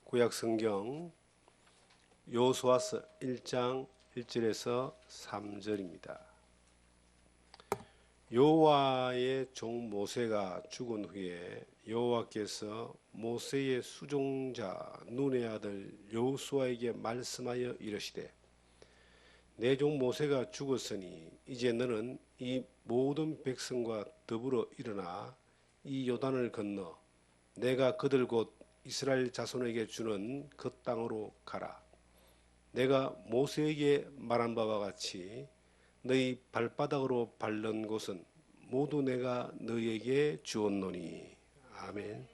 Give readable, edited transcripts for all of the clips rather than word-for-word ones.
구약성경 여호수아서 1장 1절에서 3절입니다. 여호와의 종 모세가 죽은 후에 여호와께서 모세의 수종자 눈의 아들 여호수아에게 말씀하여 이르시되 내 종 모세가 죽었으니 이제 너는 이 모든 백성과 더불어 일어나 이 요단을 건너 내가 그들 곧 이스라엘 자손에게 주는 그 땅으로 가라. 내가 모세에게 말한 바와 같이 너희 발바닥으로 밟는 곳은 모두 내가 너희에게 주었노니. 아멘.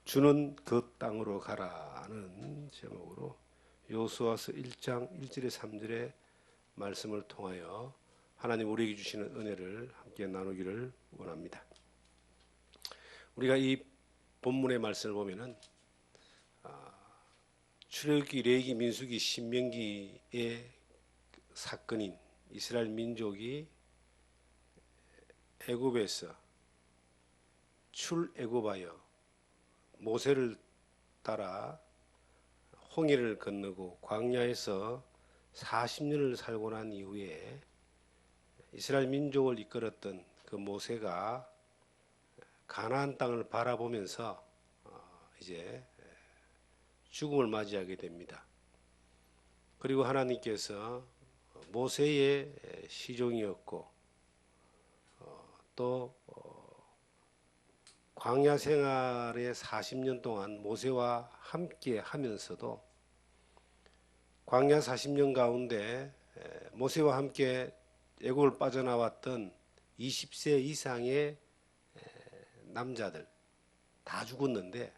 주는 그 땅으로 가라는 제목으로 여호수아서 1장 1절에 3절의 말씀을 통하여 하나님 우리에게 주시는 은혜를 함께 나누기를 원합니다. 우리가 이 본문의 말씀을 보면은 출애굽기, 레위기, 민수기, 신명기의 사건인 이스라엘 민족이 애굽에서 출애굽하여 모세를 따라 홍해를 건너고 광야에서 40년을 살고 난 이후에 이스라엘 민족을 이끌었던 그 모세가 가나안 땅을 바라보면서 이제 죽음을 맞이하게 됩니다. 그리고 하나님께서 모세의 시종이었고 또 광야 생활의 40년 동안 모세와 함께 하면서도 광야 40년 가운데 모세와 함께 애굽을 빠져나왔던 20세 이상의 남자들 다 죽었는데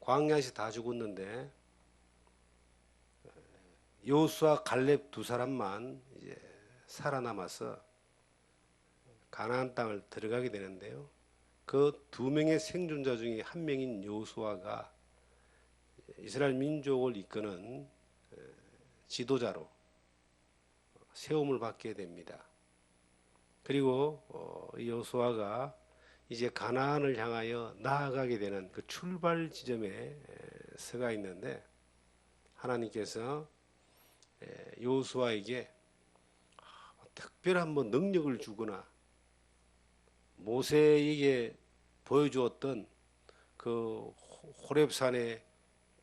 광야에서 다 죽었는데 여호수아 갈렙 두 사람만 이제 살아남아서 가나안 땅을 들어가게 되는데요. 그 두 명의 생존자 중에 한 명인 여호수아가 이스라엘 민족을 이끄는 지도자로 세움을 받게 됩니다. 그리고 여호수아가 이제 가나안을 향하여 나아가게 되는 그 출발 지점에 서가 있는데 하나님께서 여호수아에게 특별한 뭐 능력을 주거나 모세에게 보여주었던 그 호렙산의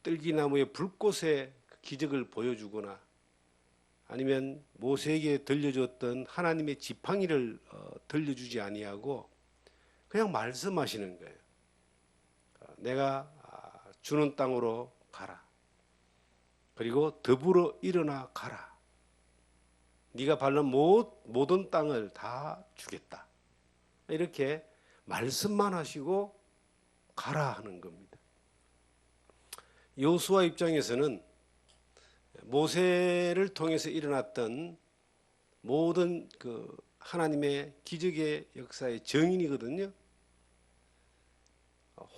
뜰기나무의 불꽃의 기적을 보여주거나 아니면 모세에게 들려주었던 하나님의 지팡이를 들려주지 아니하고 그냥 말씀하시는 거예요. 내가 주는 땅으로 가라. 그리고 더불어 일어나 가라. 네가 밟는 모든 땅을 다 주겠다. 이렇게 말씀만 하시고 가라 하는 겁니다. 여호수아 입장에서는 모세를 통해서 일어났던 모든 그 하나님의 기적의 역사의 정인이거든요.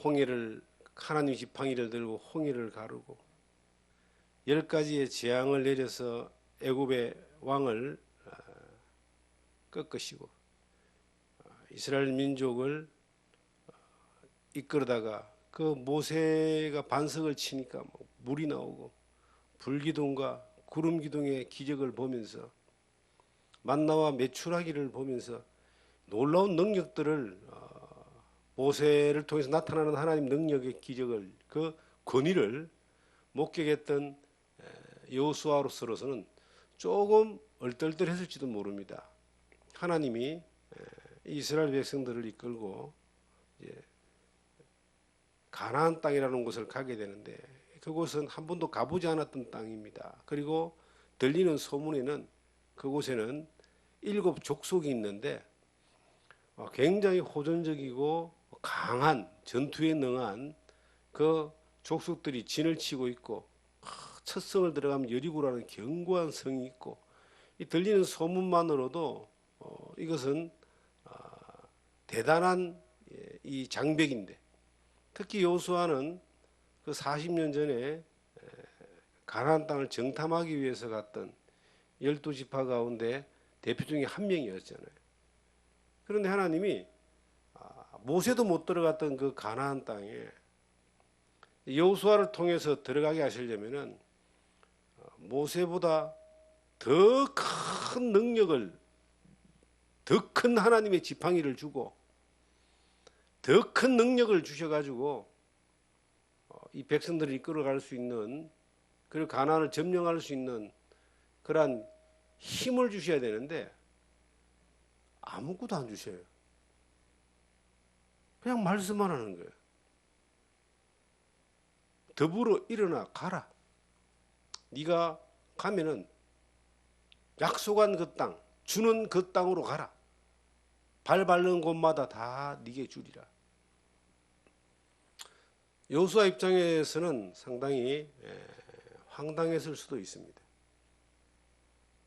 홍해를 하나님 지팡이를 들고 홍해를 가르고 10가지의 재앙을 내려서 애굽의 왕을 꺾으시고 이스라엘 민족을 이끌다가 그 모세가 반석을 치니까 물이 나오고 불기둥과 구름기둥의 기적을 보면서 만나와 메추라기를 보면서 놀라운 능력들을 모세를 통해서 나타나는 하나님 능력의 기적을 그 권위를 목격했던 여호수아로서는 조금 얼떨떨했을지도 모릅니다. 하나님이 이스라엘 백성들을 이끌고 이제 가나안 땅이라는 곳을 가게 되는데 그곳은 한 번도 가보지 않았던 땅입니다. 그리고 들리는 소문에는 그곳에는 7 족속이 있는데 굉장히 호전적이고 강한 전투에 능한 그 족속들이 진을 치고 있고 첫 성을 들어가면 여리고라는 견고한 성이 있고 이 들리는 소문만으로도 이것은 대단한 이 장벽인데 특히 여호수아는 그 40년 전에 가나안 땅을 정탐하기 위해서 갔던 12지파 가운데 대표 중에 한 명이었잖아요. 그런데 하나님이 모세도 못 들어갔던 그 가나안 땅에 여호수아를 통해서 들어가게 하시려면은 모세보다 더 큰 능력을, 더 큰 하나님의 지팡이를 주고 더 큰 능력을 주셔가지고 이 백성들을 이끌어갈 수 있는, 그리고 가나안을 점령할 수 있는 그러한 힘을 주셔야 되는데 아무것도 안 주셔요. 그냥 말씀만 하는 거예요. 더불어 일어나 가라. 네가 가면은 약속한 그 땅, 주는 그 땅으로 가라. 발 밟는 곳마다 다 네게 주리라. 여호수아 입장에서는 상당히 황당했을 수도 있습니다.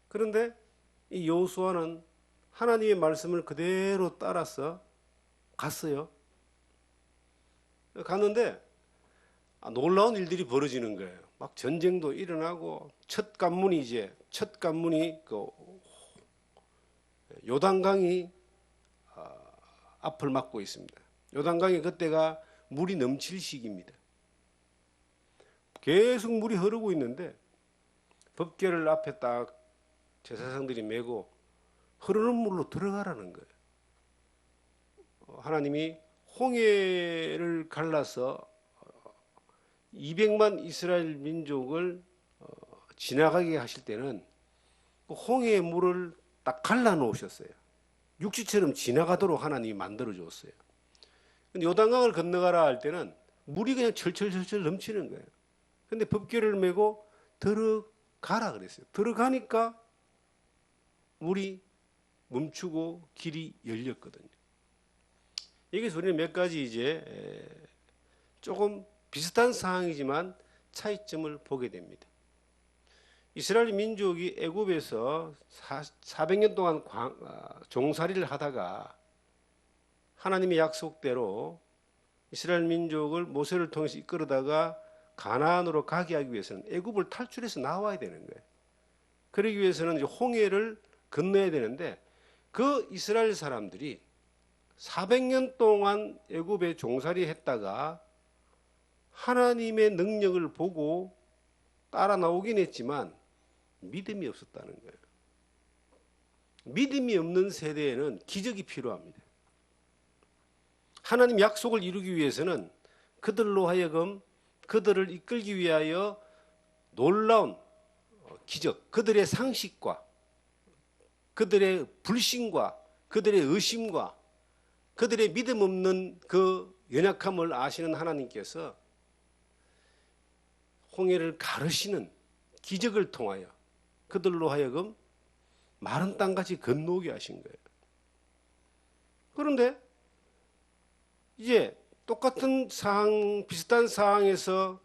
그런데 이 여호수아는 하나님의 말씀을 그대로 따라서 갔어요. 갔는데 놀라운 일들이 벌어지는 거예요. 막 전쟁도 일어나고 첫 관문이 그 요단강이 앞을 막고 있습니다. 요단강이 그때가 물이 넘칠 시기입니다. 계속 물이 흐르고 있는데 법궤를 앞에 딱 제사장들이 메고 흐르는 물로 들어가라는 거예요. 하나님이 홍해를 갈라서 200만 이스라엘 민족을 지나가게 하실 때는 그 홍해의 물을 딱 갈라 놓으셨어요. 육지처럼 지나가도록 하나님이 만들어 줬어요. 근데 요단강을 건너가라 할 때는 물이 그냥 철철철철 넘치는 거예요. 근데 법궤를 메고 들어가라 그랬어요. 들어가니까 물이 멈추고 길이 열렸거든요. 여기서 우리는 몇 가지 이제 조금 비슷한 상황이지만 차이점을 보게 됩니다. 이스라엘 민족이 애굽에서 400년 동안 종살이를 하다가 하나님의 약속대로 이스라엘 민족을 모세를 통해서 이끌어다가 가나안으로 가게 하기 위해서는 애굽을 탈출해서 나와야 되는 거예요. 그러기 위해서는 이제 홍해를 건너야 되는데 그 이스라엘 사람들이 400년 동안 애굽에 종살이 했다가 하나님의 능력을 보고 따라 나오긴 했지만 믿음이 없었다는 거예요. 믿음이 없는 세대에는 기적이 필요합니다. 하나님 약속을 이루기 위해서는 그들로 하여금 그들을 이끌기 위하여 놀라운 기적, 그들의 상식과 그들의 불신과 그들의 의심과 그들의 믿음 없는 그 연약함을 아시는 하나님께서 홍해를 가르시는 기적을 통하여 그들로 하여금 마른 땅같이 건너오게 하신 거예요. 그런데 이제 똑같은 상황, 비슷한 상황에서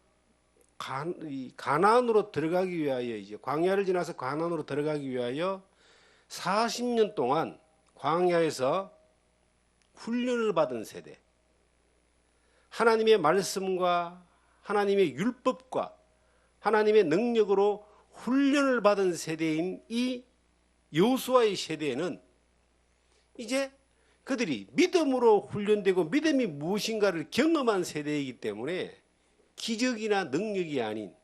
가나안으로 들어가기 위하여, 이제 광야를 지나서 가나안으로 들어가기 위하여 40년 동안 광야에서 훈련을 받은 세대, 하나님의 말씀과 하나님의 율법과 하나님의 능력으로 훈련을 받은 세대인 이 여호수아의 세대에는 이제 그들이 믿음으로 훈련되고 믿음이 무엇인가를 경험한 세대이기 때문에 기적이나 능력이 아닌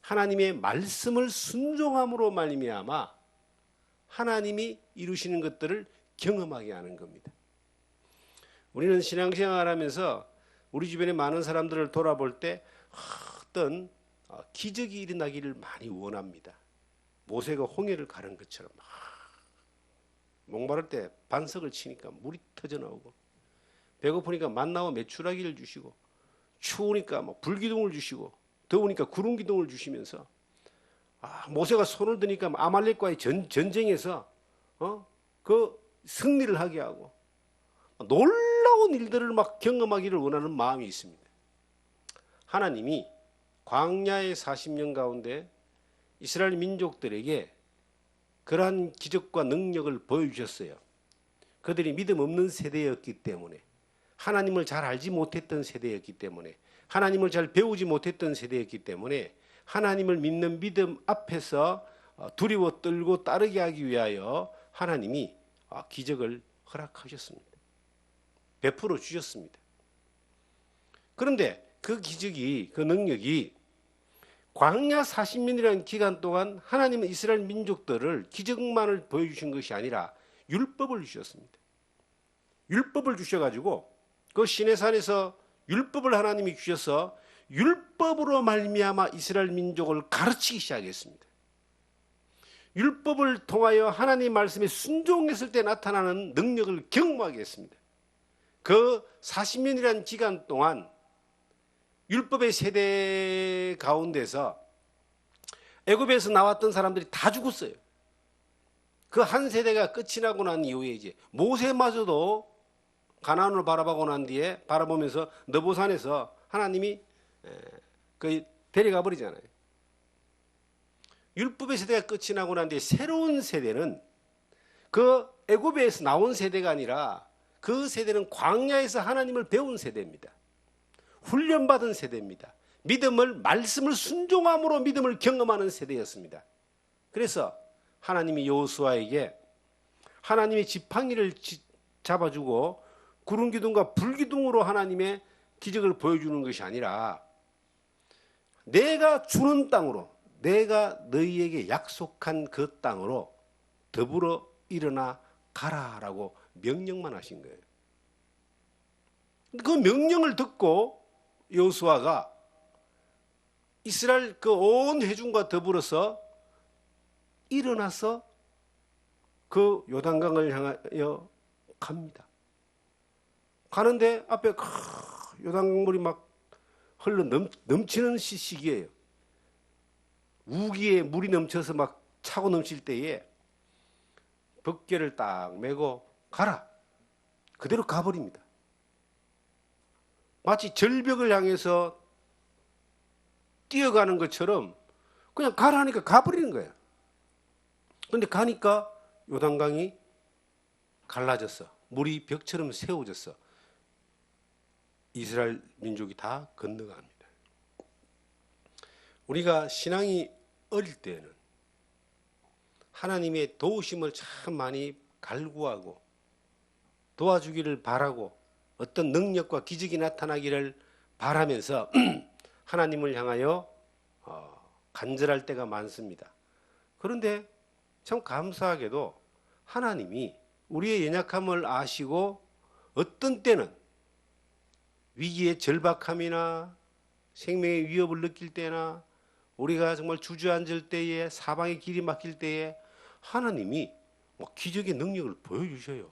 하나님의 말씀을 순종함으로 말미암아 하나님이 이루시는 것들을 경험하게 하는 겁니다. 우리는 신앙생활하면서 우리 주변에 많은 사람들을 돌아볼 때 어떤 기적이 일어나기를 많이 원합니다. 모세가 홍해를 가른 것처럼 목마를 때 반석을 치니까 물이 터져 나오고, 배고프니까 만나와 메추라기를 주시고, 추우니까 불기둥을 주시고, 더우니까 구름 기둥을 주시면서 모세가 손을 드니까 아말렉과의 전쟁에서 그 승리를 하게 하고 놀라운 일들을 막 경험하기를 원하는 마음이 있습니다. 하나님이 광야의 40년 가운데 이스라엘 민족들에게 그러한 기적과 능력을 보여주셨어요. 그들이 믿음 없는 세대였기 때문에, 하나님을 잘 알지 못했던 세대였기 때문에, 하나님을 잘 배우지 못했던 세대였기 때문에 하나님을 믿는 믿음 앞에서 두려워 떨고 따르게 하기 위하여 하나님이 기적을 허락하셨습니다. 베풀어 주셨습니다. 그런데 그 기적이, 그 능력이 광야 40년이라는 기간 동안 하나님은 이스라엘 민족들을 기적만을 보여주신 것이 아니라 율법을 주셨습니다. 율법을 주셔가지고 그 시내산에서 율법을 하나님이 주셔서 율법으로 말미암아 이스라엘 민족을 가르치기 시작했습니다. 율법을 통하여 하나님 말씀에 순종했을 때 나타나는 능력을 경험하게 했습니다. 그 40년이라는 기간 동안 율법의 세대 가운데서 애굽에서 나왔던 사람들이 다 죽었어요. 그 한 세대가 끝이 나고 난 이후에 이제 모세마저도 가나안을 바라보고 난 뒤에 바라보면서 느보산에서 하나님이 그 데려가 버리잖아요. 율법의 세대가 끝이 나고 난 뒤에 새로운 세대는 그 애굽에서 나온 세대가 아니라 그 세대는 광야에서 하나님을 배운 세대입니다. 훈련받은 세대입니다. 말씀을 순종함으로 믿음을 경험하는 세대였습니다. 그래서 하나님이 여호수아에게 하나님의 지팡이를 잡아주고 구름 기둥과 불 기둥으로 하나님의 기적을 보여주는 것이 아니라 내가 주는 땅으로, 내가 너희에게 약속한 그 땅으로 더불어 일어나 가라라고 명령만 하신 거예요. 그 명령을 듣고 여호수아가 이스라엘 그 온 회중과 더불어서 일어나서 그 요단강을 향하여 갑니다. 가는데 앞에 요단강물이 막 흘러 넘치는 시기예요. 우기에 물이 넘쳐서 막 차고 넘칠 때에 벅궤를 딱 메고 가라. 그대로 가버립니다. 마치 절벽을 향해서 뛰어가는 것처럼 그냥 가라니까 가버리는 거예요. 그런데 가니까 요단강이 갈라졌어. 물이 벽처럼 세워졌어. 이스라엘 민족이 다 건너갑니다. 우리가 신앙이 어릴 때는 하나님의 도우심을 참 많이 갈구하고 도와주기를 바라고 어떤 능력과 기적이 나타나기를 바라면서 하나님을 향하여 간절할 때가 많습니다. 그런데 참 감사하게도 하나님이 우리의 연약함을 아시고 어떤 때는 위기의 절박함이나 생명의 위협을 느낄 때나 우리가 정말 주저앉을 때에 사방의 길이 막힐 때에 하나님이 기적의 능력을 보여주셔요.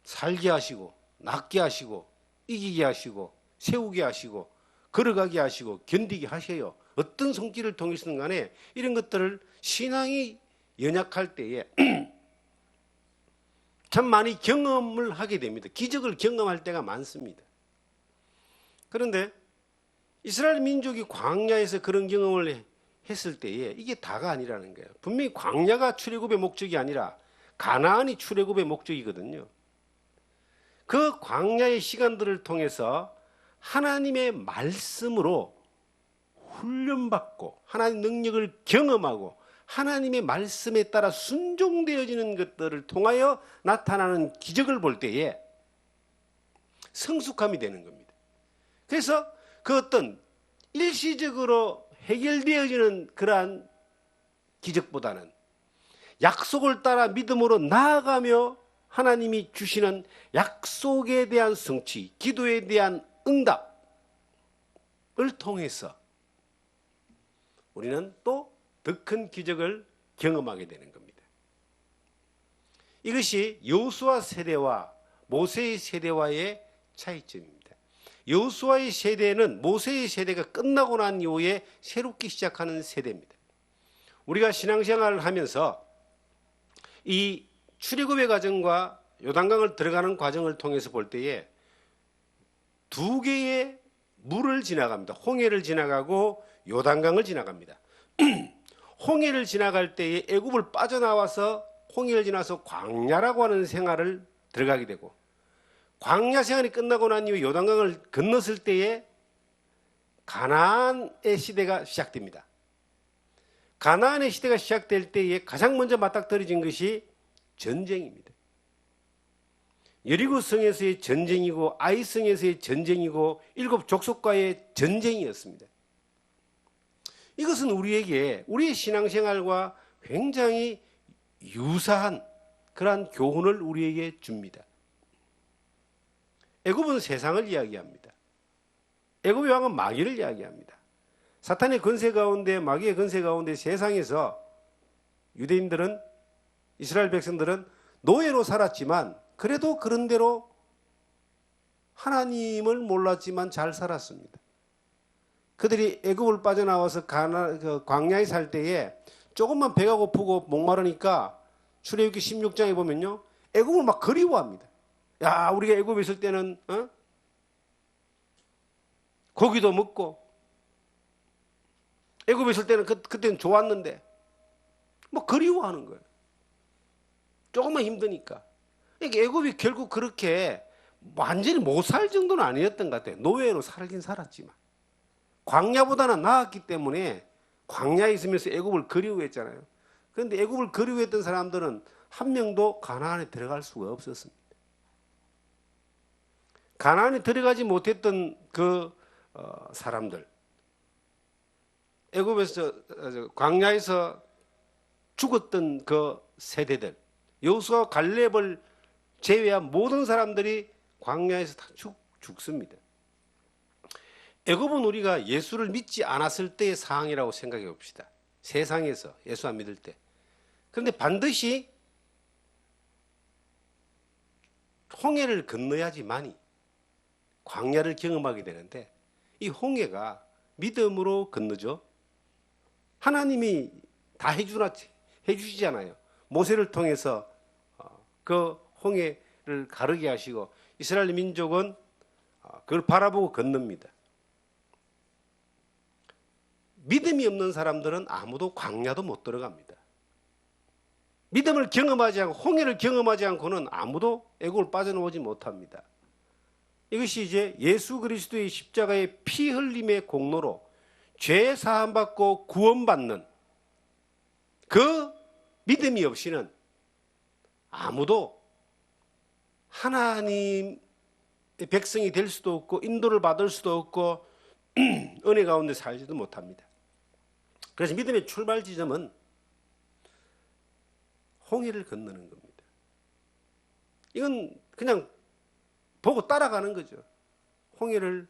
살게 하시고 낫게 하시고 이기게 하시고 세우게 하시고 걸어가게 하시고 견디게 하셔요. 어떤 손길을 통해서든 간에 이런 것들을 신앙이 연약할 때에 참 많이 경험을 하게 됩니다. 기적을 경험할 때가 많습니다. 그런데 이스라엘 민족이 광야에서 그런 경험을 했을 때에 이게 다가 아니라는 거예요. 분명히 광야가 출애굽의 목적이 아니라 가나안이 출애굽의 목적이거든요. 그 광야의 시간들을 통해서 하나님의 말씀으로 훈련받고 하나님의 능력을 경험하고 하나님의 말씀에 따라 순종되어지는 것들을 통하여 나타나는 기적을 볼 때에 성숙함이 되는 겁니다. 그래서 그 어떤 일시적으로 해결되어지는 그러한 기적보다는 약속을 따라 믿음으로 나아가며 하나님이 주시는 약속에 대한 성취, 기도에 대한 응답을 통해서 우리는 또 더 큰 기적을 경험하게 되는 겁니다. 이것이 여호수아 세대와 모세의 세대와의 차이점입니다. 여호수아의 세대는 모세의 세대가 끝나고 난 이후에 새롭게 시작하는 세대입니다. 우리가 신앙생활을 하면서 이 출애굽의 과정과 요단강을 들어가는 과정을 통해서 볼 때에 두 개의 물을 지나갑니다. 홍해를 지나가고 요단강을 지나갑니다. 홍해를 지나갈 때에 애굽을 빠져나와서 홍해를 지나서 광야라고 하는 생활을 들어가게 되고 광야 생활이 끝나고 난 이후에 요단강을 건넜을 때에 가나안의 시대가 시작됩니다. 가나안의 시대가 시작될 때에 가장 먼저 맞닥뜨려진 것이 전쟁입니다. 여리고 성에서의 전쟁이고 아이 성에서의 전쟁이고 일곱 족속과의 전쟁이었습니다. 이것은 우리에게 우리의 신앙생활과 굉장히 유사한 그러한 교훈을 우리에게 줍니다. 애굽은 세상을 이야기합니다. 애굽의 왕은 마귀를 이야기합니다. 사탄의 권세 가운데, 마귀의 권세 가운데 세상에서 유대인들은, 이스라엘 백성들은 노예로 살았지만 그래도 그런대로 하나님을 몰랐지만 잘 살았습니다. 그들이 애굽을 빠져나와서 광야에 살 때에 조금만 배가 고프고 목마르니까 출애굽기 16장에 보면요, 애굽을 막 그리워합니다. 야, 우리가 애굽에 있을 때는 고기도 먹고 애굽에 있을 때는 그때는 좋았는데 뭐 그리워하는 거예요. 조금만 힘드니까. 그러니까 애굽이 결국 그렇게 완전히 못 살 정도는 아니었던 것 같아요. 노예로 살긴 살았지만 광야보다는 나았기 때문에 광야에 있으면서 애굽을 그리워했잖아요. 그런데 애굽을 그리워했던 사람들은 한 명도 가나안에 들어갈 수가 없었습니다. 가나안에 들어가지 못했던 그 사람들, 애굽에서 광야에서 죽었던 그 세대들, 여호수아와 갈렙을 제외한 모든 사람들이 광야에서 다 죽습니다. 애굽은 우리가 예수를 믿지 않았을 때의 상황이라고 생각해 봅시다. 세상에서 예수 안 믿을 때. 그런데 반드시 홍해를 건너야지만이 광야를 경험하게 되는데, 이 홍해가 믿음으로 건너죠. 하나님이 다 해주시잖아요. 모세를 통해서 그 홍해를 가르게 하시고 이스라엘 민족은 그걸 바라보고 건넙니다. 믿음이 없는 사람들은 아무도 광야도 못 들어갑니다. 믿음을 경험하지 않고 홍해를 경험하지 않고는 아무도 애굽을 빠져나오지 못합니다. 이것이 이제 예수 그리스도의 십자가의 피 흘림의 공로로 죄 사함 받고 구원받는 그 믿음이 없이는 아무도 하나님의 백성이 될 수도 없고 인도를 받을 수도 없고 은혜 가운데 살지도 못합니다. 그래서 믿음의 출발 지점은 홍해를 건너는 겁니다. 이건 그냥 보고 따라가는 거죠. 홍해를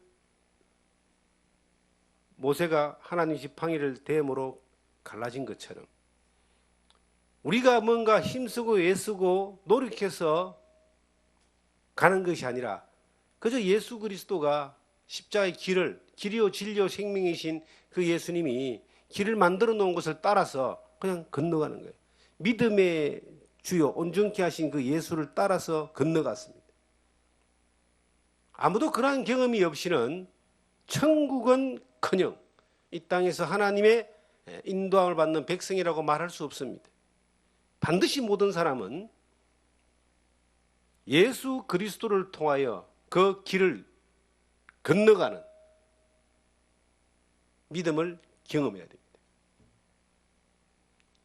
모세가 하나님 지팡이를 대므로 갈라진 것처럼 우리가 뭔가 힘쓰고 애쓰고 노력해서 가는 것이 아니라 그저 예수 그리스도가 십자가의 길이요 진리요 생명이신 그 예수님이 길을 만들어 놓은 것을 따라서 그냥 건너가는 거예요. 믿음의 주요 온전케 하신 그 예수를 따라서 건너갔습니다. 아무도 그러한 경험이 없이는 천국은커녕 이 땅에서 하나님의 인도함을 받는 백성이라고 말할 수 없습니다. 반드시 모든 사람은 예수 그리스도를 통하여 그 길을 건너가는 믿음을 경험해야 됩니다.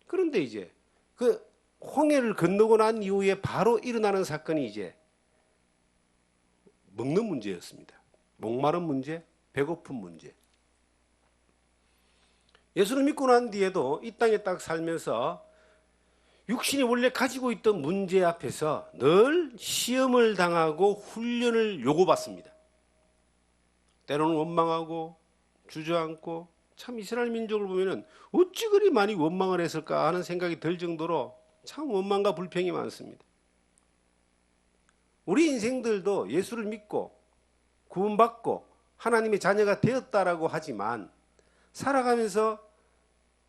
그런데 이제 그 홍해를 건너고 난 이후에 바로 일어나는 사건이 이제 먹는 문제였습니다. 목마른 문제, 배고픈 문제. 예수를 믿고 난 뒤에도 이 땅에 딱 살면서 육신이 원래 가지고 있던 문제 앞에서 늘 시험을 당하고 훈련을 요구받습니다. 때로는 원망하고 주저앉고, 참 이스라엘 민족을 보면은 어찌 그리 많이 원망을 했을까 하는 생각이 들 정도로 참 원망과 불평이 많습니다. 우리 인생들도 예수를 믿고 구원받고 하나님의 자녀가 되었다라고 하지만 살아가면서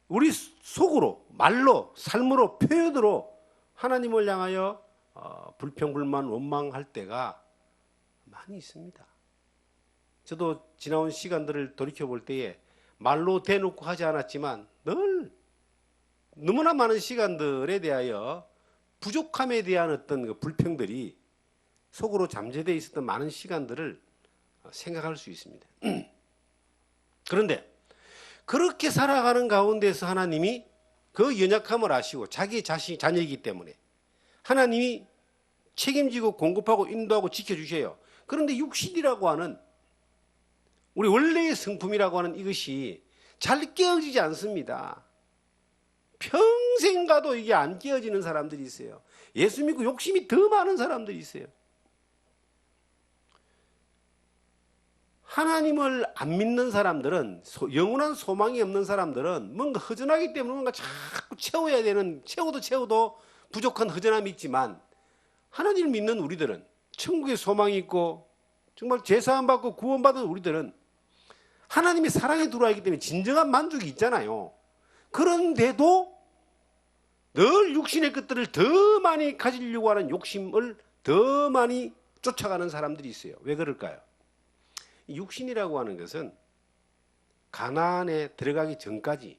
우리 속으로, 말로, 삶으로, 표현으로 하나님을 향하여 불평, 불만, 원망할 때가 많이 있습니다. 저도 지나온 시간들을 돌이켜볼 때에 말로 대놓고 하지 않았지만 늘 너무나 많은 시간들에 대하여 부족함에 대한 어떤 그 불평들이 속으로 잠재되어 있었던 많은 시간들을 생각할 수 있습니다. 그런데 그렇게 살아가는 가운데서 하나님이 그 연약함을 아시고 자기 자녀이기 때문에 하나님이 책임지고 공급하고 인도하고 지켜주셔요. 그런데 육신이라고 하는 우리 원래의 성품이라고 하는 이것이 잘 깨어지지 않습니다. 평생 가도 이게 안 깨어지는 사람들이 있어요. 예수 믿고 욕심이 더 많은 사람들이 있어요. 하나님을 안 믿는 사람들은, 영원한 소망이 없는 사람들은 뭔가 허전하기 때문에 뭔가 자꾸 채워야 되는, 채워도 부족한 허전함이 있지만, 하나님을 믿는 우리들은, 천국에 소망이 있고 정말 제사함 받고 구원받은 우리들은 하나님의 사랑에 들어와 있기 때문에 진정한 만족이 있잖아요. 그런데도 늘 육신의 것들을 더 많이 가지려고 하는 욕심을 더 많이 쫓아가는 사람들이 있어요. 왜 그럴까요? 육신이라고 하는 것은 가나안에 들어가기 전까지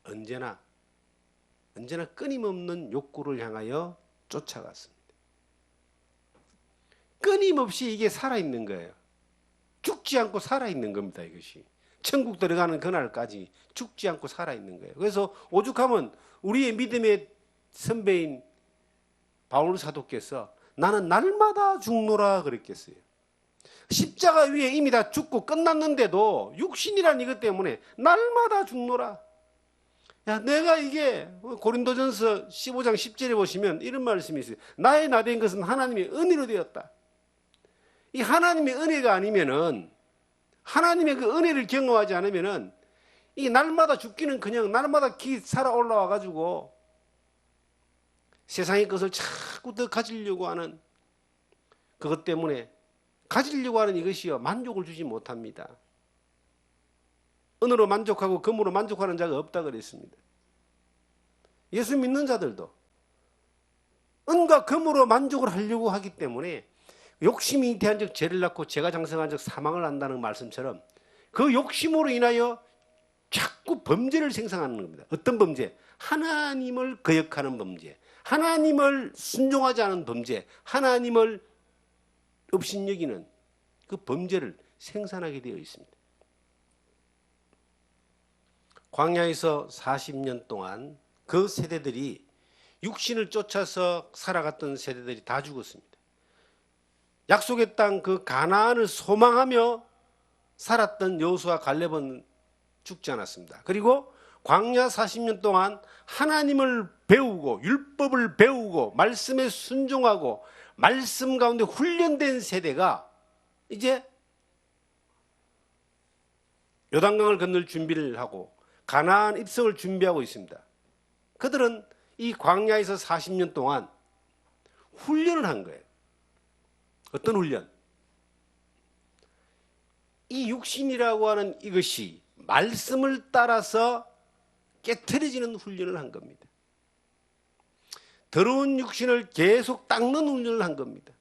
언제나 끊임없는 욕구를 향하여 쫓아갔습니다. 끊임없이 이게 살아있는 거예요. 죽지 않고 살아있는 겁니다. 이것이 천국 들어가는 그날까지 죽지 않고 살아있는 거예요. 그래서 오죽하면 우리의 믿음의 선배인 바울 사도께서 나는 날마다 죽노라 그랬겠어요. 십자가 위에 이미 다 죽고 끝났는데도 육신이란 이것 때문에 날마다 죽노라. 야, 내가 이게 고린도전서 15장 10절에 보시면 이런 말씀이 있어요. 나의 나된 것은 하나님의 은혜로 되었다. 이 하나님의 은혜가 아니면은, 하나님의 그 은혜를 경험하지 않으면은 이 날마다 죽기는 그냥 날마다 살아 올라와 가지고 세상의 것을 자꾸 더 가지려고 하는 그것 때문에 가지려고 하는 이것이요 만족을 주지 못합니다. 은으로 만족하고 금으로 만족하는 자가 없다 그랬습니다. 예수 믿는 자들도 은과 금으로 만족을 하려고 하기 때문에 욕심이 잉태한 즉 죄를 낳고 죄가 장성한 즉 사망을 한다는 말씀처럼 그 욕심으로 인하여 자꾸 범죄를 생산하는 겁니다. 어떤 범죄? 하나님을 거역하는 범죄, 하나님을 순종하지 않은 범죄, 하나님을 업신여기는 그 범죄를 생산하게 되어 있습니다. 광야에서 40년 동안 그 세대들이 육신을 쫓아서 살아갔던 세대들이 다 죽었습니다. 약속의 땅 그 가나안을 소망하며 살았던 여호수아 갈렙은 죽지 않았습니다. 그리고 광야 40년 동안 하나님을 배우고 율법을 배우고 말씀에 순종하고 말씀 가운데 훈련된 세대가 이제 요단강을 건널 준비를 하고 가나안 입성을 준비하고 있습니다. 그들은 이 광야에서 40년 동안 훈련을 한 거예요. 어떤 훈련? 이 육신이라고 하는 이것이 말씀을 따라서 깨트려지는 훈련을 한 겁니다. 더러운 육신을 계속 닦는 훈련을 한 겁니다.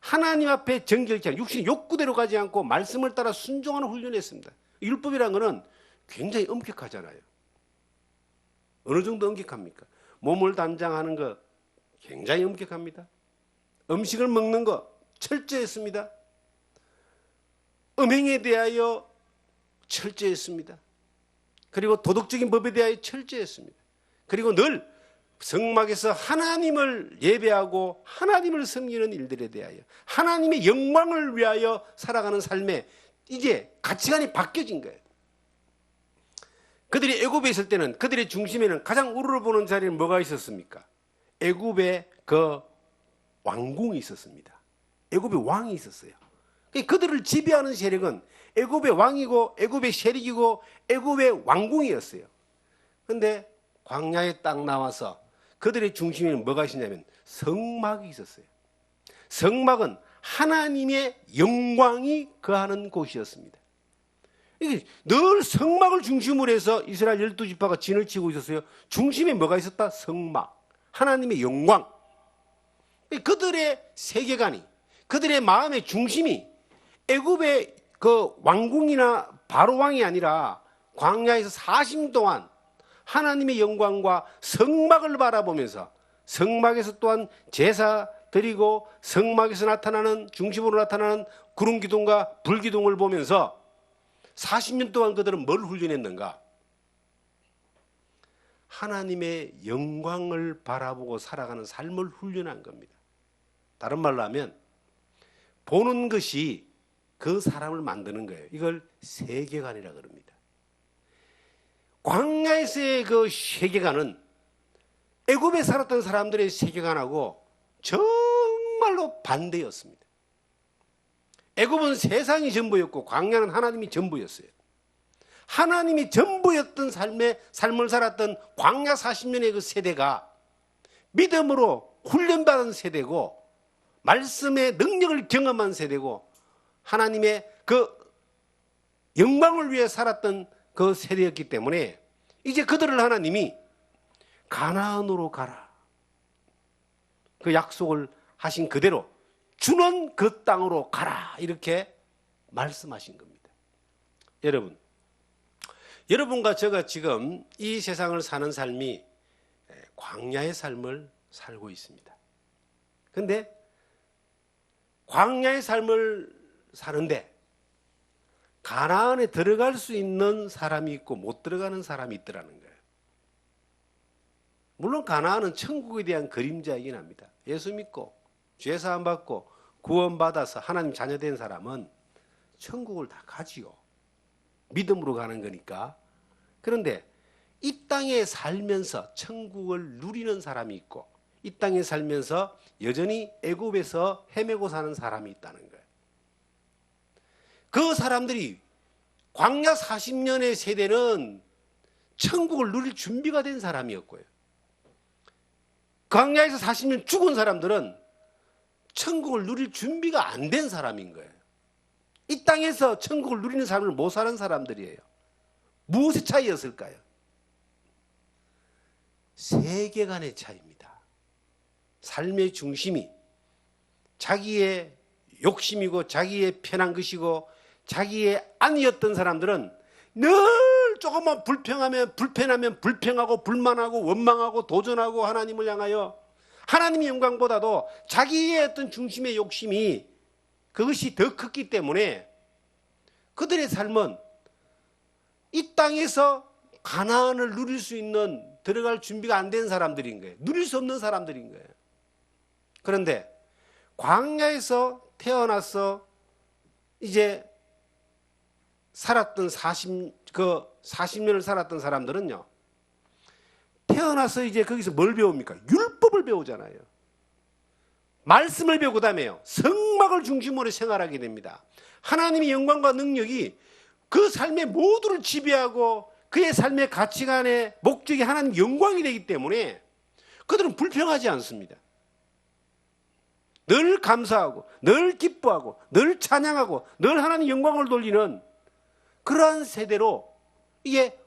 하나님 앞에 정결케 하는, 육신이 욕구대로 가지 않고 말씀을 따라 순종하는 훈련을 했습니다. 율법이라는 것은 굉장히 엄격하잖아요. 어느 정도 엄격합니까? 몸을 단장하는 것 굉장히 엄격합니다. 음식을 먹는 것 철저했습니다. 음행에 대하여 철저했습니다. 그리고 도덕적인 법에 대하여 철저했습니다. 그리고 늘 성막에서 하나님을 예배하고 하나님을 섬기는 일들에 대하여 하나님의 영광을 위하여 살아가는 삶에 이제 가치관이 바뀌어진 거예요. 그들이 애굽에 있을 때는 그들의 중심에는 가장 우러러 보는 자리는 뭐가 있었습니까? 애굽에 그 왕궁이 있었습니다. 애굽에 왕이 있었어요. 그들을 지배하는 세력은 애굽의 왕이고 애굽의 세력이고 애굽의 왕궁이었어요. 그런데 광야에 딱 나와서 그들의 중심에는 뭐가 있었냐면 성막이 있었어요. 성막은 하나님의 영광이 거하는 곳이었습니다. 이게 늘 성막을 중심으로 해서 이스라엘 12지파가 진을 치고 있었어요. 중심에 뭐가 있었다? 성막, 하나님의 영광. 그들의 세계관이, 그들의 마음의 중심이 애굽의 그 왕궁이나 바로 왕이 아니라 광야에서 40년 동안 하나님의 영광과 성막을 바라보면서 성막에서 또한 제사 드리고 성막에서 나타나는, 중심으로 나타나는 구름 기둥과 불 기둥을 보면서 40년 동안 그들은 뭘 훈련했는가? 하나님의 영광을 바라보고 살아가는 삶을 훈련한 겁니다. 다른 말로 하면 보는 것이 그 사람을 만드는 거예요. 이걸 세계관이라 그럽니다. 광야에서의 그 세계관은 애굽에 살았던 사람들의 세계관하고 정말로 반대였습니다. 애굽은 세상이 전부였고 광야는 하나님이 전부였어요. 하나님이 전부였던 삶을 살았던 광야 40년의 그 세대가 믿음으로 훈련받은 세대고 말씀의 능력을 경험한 세대고 하나님의 그 영광을 위해 살았던 그 세대였기 때문에 이제 그들을 하나님이 가나안으로 가라. 그 약속을 하신 그대로 주는 그 땅으로 가라. 이렇게 말씀하신 겁니다. 여러분과 제가 지금 이 세상을 사는 삶이 광야의 삶을 살고 있습니다. 그런데 광야의 삶을 사는데 가나안에 들어갈 수 있는 사람이 있고 못 들어가는 사람이 있더라는 거예요. 물론 가나안은 천국에 대한 그림자이긴 합니다. 예수 믿고 죄사함 받고 구원받아서 하나님 자녀된 사람은 천국을 다 가지요. 믿음으로 가는 거니까. 그런데 이 땅에 살면서 천국을 누리는 사람이 있고 이 땅에 살면서 여전히 애굽에서 헤매고 사는 사람이 있다는 거예요. 그 사람들이 광야 40년의 세대는 천국을 누릴 준비가 된 사람이었고요. 광야에서 40년 죽은 사람들은 천국을 누릴 준비가 안 된 사람인 거예요. 이 땅에서 천국을 누리는 삶을 못 사는 사람들이에요. 무엇의 차이였을까요? 세계관의 차이입니다. 삶의 중심이 자기의 욕심이고 자기의 편한 것이고 자기의 안이었던 사람들은 늘 조금만 불평하면 불평하고 불만하고 원망하고 도전하고 하나님을 향하여 하나님의 영광보다도 자기의 어떤 중심의 욕심이 그것이 더 컸기 때문에 그들의 삶은 이 땅에서 가나안을 누릴 수 있는 들어갈 준비가 안 된 사람들인 거예요. 누릴 수 없는 사람들인 거예요. 그런데 광야에서 태어나서 이제 살았던 40년을 살았던 사람들은요. 태어나서 이제 거기서 뭘 배웁니까? 율법을 배우잖아요. 말씀을 배우고 다음에요. 성막을 중심으로 생활하게 됩니다. 하나님의 영광과 능력이 그 삶의 모두를 지배하고 그의 삶의 가치관의 목적이 하나님 영광이 되기 때문에 그들은 불평하지 않습니다. 늘 감사하고 늘 기뻐하고 늘 찬양하고 늘 하나님 영광을 돌리는 그러한 세대로 이게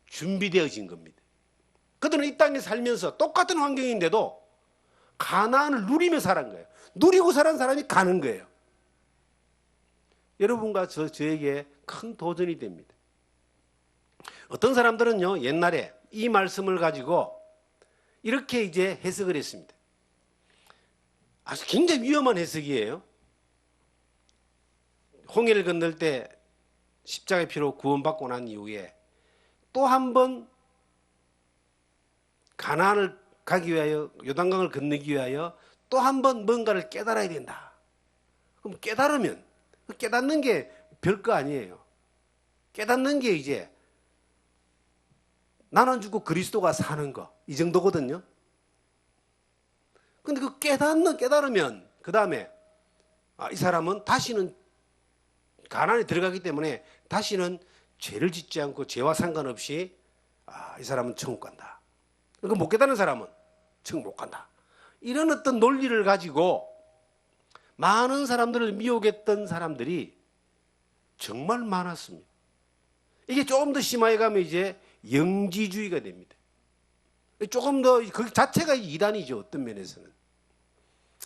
준비되어진 겁니다. 그들은 이 땅에 살면서 똑같은 환경인데도 가나안을 누리며 살은 거예요. 누리고 살은 사람이 가는 거예요. 여러분과 저에게 큰 도전이 됩니다. 어떤 사람들은요, 옛날에 이 말씀을 가지고 이렇게 이제 해석을 했습니다. 아주 굉장히 위험한 해석이에요. 홍해를 건널 때 십자가의 피로 구원받고 난 이후에 또 한 번 가나안을 가기 위하여 요단강을 건너기 위하여 또 한 번 뭔가를 깨달아야 된다. 그럼 깨달으면 깨닫는 게 별거 아니에요. 깨닫는 게 이제 나는 죽고 그리스도가 사는 거 이 정도거든요. 근데 그 깨달으면 그 다음에 이 사람은 다시는 가나안에 들어가기 때문에 다시는 죄를 짓지 않고 죄와 상관없이 이 사람은 천국 간다. 그러니까 못 깨닫는 사람은 천국 못 간다. 이런 어떤 논리를 가지고 많은 사람들을 미혹했던 사람들이 정말 많았습니다. 이게 조금 더 심하게 가면 이제 영지주의가 됩니다. 조금 더 그 자체가 이단이죠. 어떤 면에서는.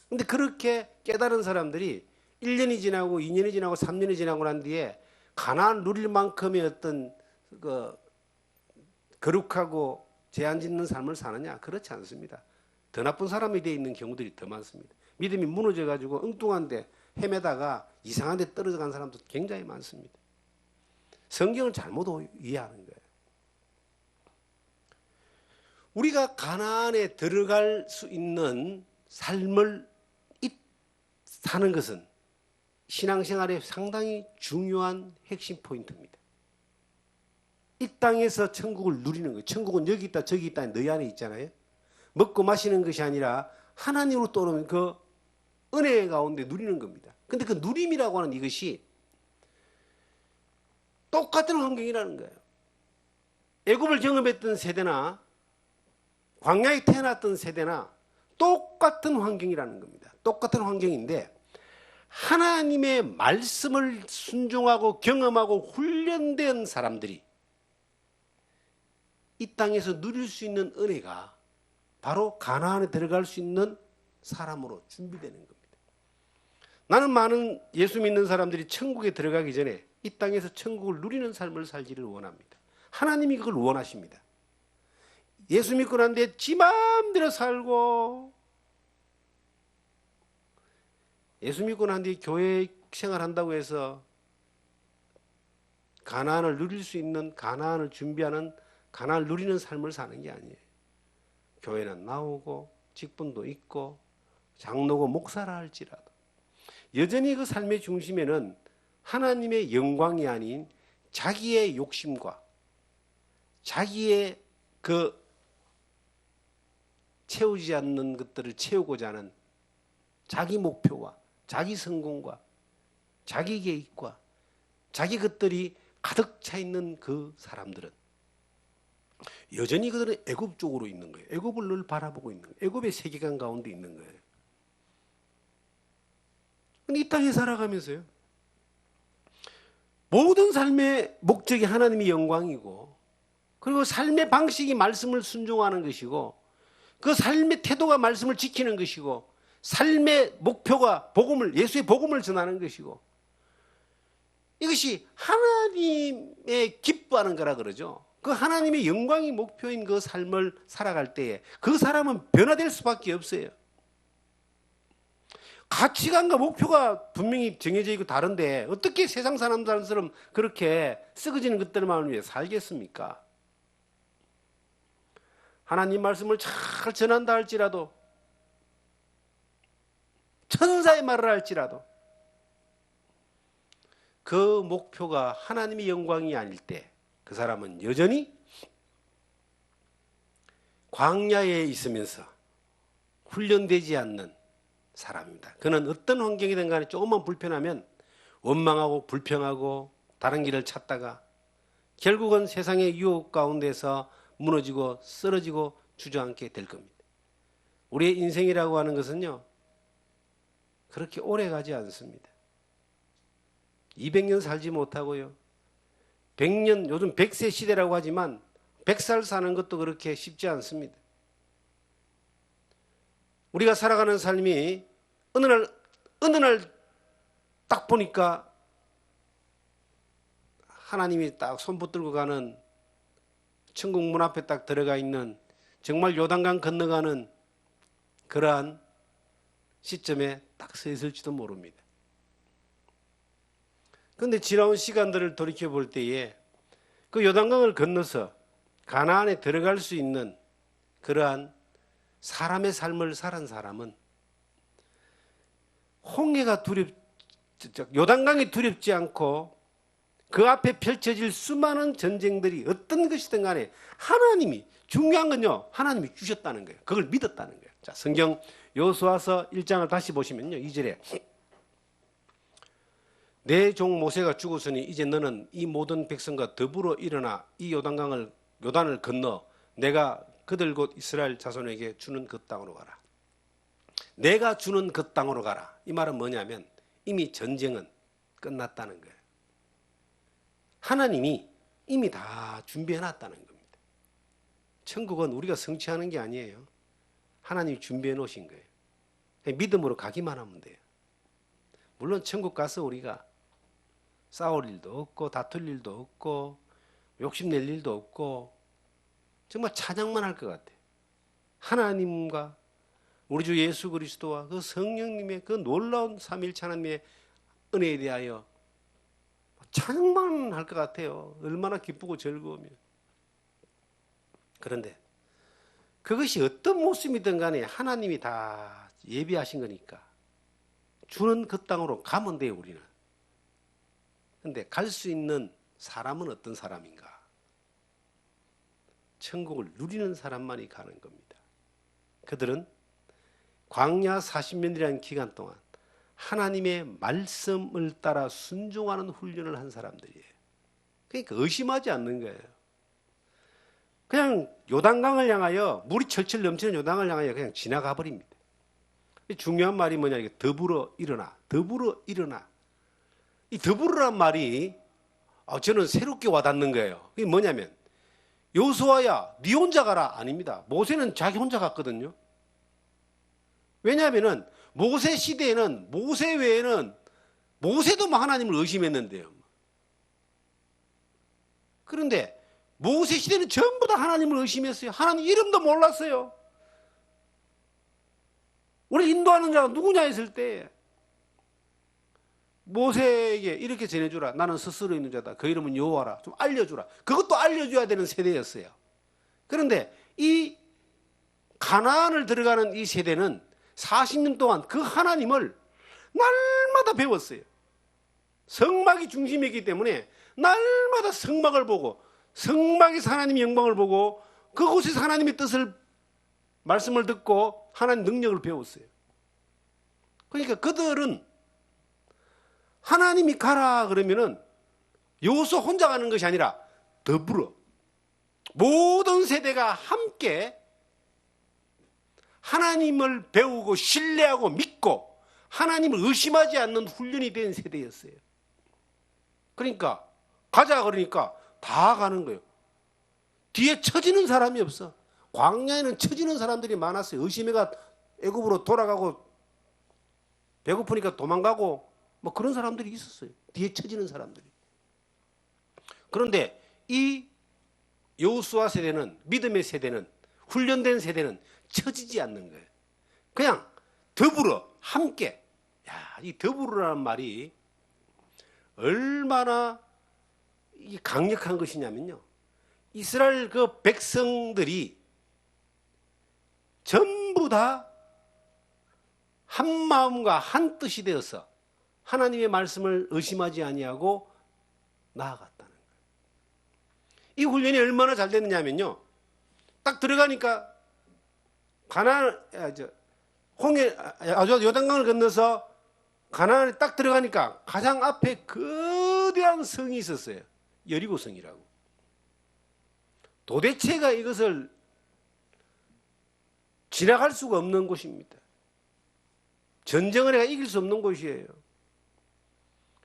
근데 그렇게 깨달은 사람들이 1년이 지나고 2년이 지나고 3년이 지나고 난 뒤에 가나안 누릴 만큼의 어떤 그 거룩하고 죄 안 짓는 삶을 사느냐? 그렇지 않습니다. 더 나쁜 사람이 되어 있는 경우들이 더 많습니다. 믿음이 무너져가지고 엉뚱한데 헤매다가 이상한 데 떨어져 간 사람도 굉장히 많습니다. 성경을 잘못 이해하는 거예요. 우리가 가나안에 들어갈 수 있는 삶을 사는 것은 신앙생활에 상당히 중요한 핵심 포인트입니다. 이 땅에서 천국을 누리는 거예요. 천국은 여기 있다 저기 있다 너희 안에 있잖아요. 먹고 마시는 것이 아니라 하나님으로 떠오르는 그 은혜 가운데 누리는 겁니다. 근데 그 누림이라고 하는 이것이 똑같은 환경이라는 거예요. 애굽을 경험했던 세대나 광야에 태어났던 세대나 똑같은 환경이라는 겁니다. 똑같은 환경인데 하나님의 말씀을 순종하고 경험하고 훈련된 사람들이 이 땅에서 누릴 수 있는 은혜가 바로 가나안에 들어갈 수 있는 사람으로 준비되는 겁니다. 나는 많은 예수 믿는 사람들이 천국에 들어가기 전에 이 땅에서 천국을 누리는 삶을 살기를 원합니다. 하나님이 그걸 원하십니다. 예수 믿고 난 뒤에 지 마음대로 살고 예수 믿고 난 뒤에 교회 생활한다고 해서 가나안을 누릴 수 있는 가나안을 준비하는 가나안을 누리는 삶을 사는 게 아니에요. 교회는 나오고 직분도 있고 장로고 목사라 할지라도 여전히 그 삶의 중심에는 하나님의 영광이 아닌 자기의 욕심과 자기의 그 채우지 않는 것들을 채우고자 하는 자기 목표와 자기 성공과 자기 계획과 자기 것들이 가득 차 있는 그 사람들은 여전히 그들은 애굽 쪽으로 있는 거예요. 애굽을 늘 바라보고 있는 거예요. 애굽의 세계관 가운데 있는 거예요. 근데 이 땅에 살아가면서요. 모든 삶의 목적이 하나님의 영광이고 그리고 삶의 방식이 말씀을 순종하는 것이고 그 삶의 태도가 말씀을 지키는 것이고 삶의 목표가 복음을 예수의 복음을 전하는 것이고 이것이 하나님의 기뻐하는 거라 그러죠. 그 하나님의 영광이 목표인 그 삶을 살아갈 때에 그 사람은 변화될 수밖에 없어요. 가치관과 목표가 분명히 정해져 있고 다른데 어떻게 세상 사람들처럼 그렇게 썩어지는 것들만 위해 살겠습니까? 하나님 말씀을 잘 전한다 할지라도 천사의 말을 할지라도 그 목표가 하나님의 영광이 아닐 때 그 사람은 여전히 광야에 있으면서 훈련되지 않는 사람입니다. 그는 어떤 환경이든 간에 조금만 불편하면 원망하고 불평하고 다른 길을 찾다가 결국은 세상의 유혹 가운데서 무너지고 쓰러지고 주저앉게 될 겁니다. 우리의 인생이라고 하는 것은요 그렇게 오래 가지 않습니다. 200년 살지 못하고요 100년, 요즘 100세 시대라고 하지만 100살 사는 것도 그렇게 쉽지 않습니다. 우리가 살아가는 삶이 어느 날 딱 보니까 하나님이 딱 손 붙들고 가는 천국 문 앞에 딱 들어가 있는 정말 요단강 건너가는 그러한 시점에 딱 서 있을지도 모릅니다. 그런데 지나온 시간들을 돌이켜 볼 때에 그 요단강을 건너서 가나안에 들어갈 수 있는 그러한 사람의 삶을 살은 사람은 요단강이 두렵지 않고 그 앞에 펼쳐질 수많은 전쟁들이 어떤 것이든 간에 하나님이 중요한 건요 하나님이 주셨다는 거예요. 그걸 믿었다는 거예요. 자, 성경 여호수아서 1장을 다시 보시면요 2절에 내 종 모세가 죽었으니 이제 너는 이 모든 백성과 더불어 일어나 이 요단을 건너 내가 그들 곧 이스라엘 자손에게 주는 그 땅으로 가라. 내가 주는 그 땅으로 가라. 이 말은 뭐냐면 이미 전쟁은 끝났다는 거예요. 하나님이 이미 다 준비해 놨다는 겁니다. 천국은 우리가 성취하는 게 아니에요. 하나님이 준비해 놓으신 거예요. 믿음으로 가기만 하면 돼요. 물론 천국 가서 우리가 싸울 일도 없고 다툴 일도 없고 욕심낼 일도 없고 정말 찬양만 할 것 같아요. 하나님과 우리 주 예수 그리스도와 그 성령님의 그 놀라운 삼위일체 하나님의 은혜에 대하여 찬양만 할 것 같아요. 얼마나 기쁘고 즐거우면. 그런데 그것이 어떤 모습이든 간에 하나님이 다 예비하신 거니까 주는 그 땅으로 가면 돼요, 우리는. 근데 갈 수 있는 사람은 어떤 사람인가? 천국을 누리는 사람만이 가는 겁니다. 그들은 광야 40년이라는 기간 동안 하나님의 말씀을 따라 순종하는 훈련을 한 사람들이에요. 그러니까 의심하지 않는 거예요. 그냥 요단강을 향하여, 물이 철철 넘치는 요단강을 향하여 그냥 지나가 버립니다. 중요한 말이 뭐냐, 이게 더불어 일어나, 더불어 일어나. 이 더불어란 말이 저는 새롭게 와닿는 거예요. 이게 뭐냐면, 여호수아야 네 혼자 가라 아닙니다. 모세는 자기 혼자 갔거든요. 왜냐하면은 모세 시대에는, 모세 외에는 모세도 막 하나님을 의심했는데요. 그런데 모세 시대는 전부 다 하나님을 의심했어요. 하나님 이름도 몰랐어요. 우리 인도하는 자가 누구냐 했을 때 모세에게 이렇게 전해주라. 나는 스스로 있는 자다. 그 이름은 여호와라. 좀 알려주라. 그것도 알려줘야 되는 세대였어요. 그런데 이 가나안을 들어가는 이 세대는 40년 동안 그 하나님을 날마다 배웠어요. 성막이 중심이기 때문에 날마다 성막을 보고, 성막에서 하나님의 영광을 보고, 그곳에서 하나님의 뜻을, 말씀을 듣고 하나님 능력을 배웠어요. 그러니까 그들은 하나님이 가라 그러면은 여호수아 혼자 가는 것이 아니라 더불어 모든 세대가 함께 하나님을 배우고 신뢰하고 믿고 하나님을 의심하지 않는 훈련이 된 세대였어요. 그러니까 가자 그러니까 다 가는 거예요. 뒤에 처지는 사람이 없어. 광야에는 처지는 사람들이 많았어요. 의심해가 애굽으로 돌아가고 배고프니까 도망가고 뭐 그런 사람들이 있었어요. 뒤에 처지는 사람들이. 그런데 이 여호수아 세대는, 믿음의 세대는, 훈련된 세대는 처지지 않는 거예요. 그냥 더불어 함께. 야, 이 더불어라는 말이 얼마나 강력한 것이냐면요. 이스라엘 그 백성들이 전부 다 한 마음과 한 뜻이 되어서 하나님의 말씀을 의심하지 아니하고 나아갔다는 거예요. 이 훈련이 얼마나 잘 됐느냐면요. 딱 들어가니까 요단강을 건너서 가나안에 딱 들어가니까 가장 앞에 거대한 성이 있었어요. 여리고성이라고. 도대체가 이것을 지나갈 수가 없는 곳입니다. 전쟁을 해가 이길 수 없는 곳이에요.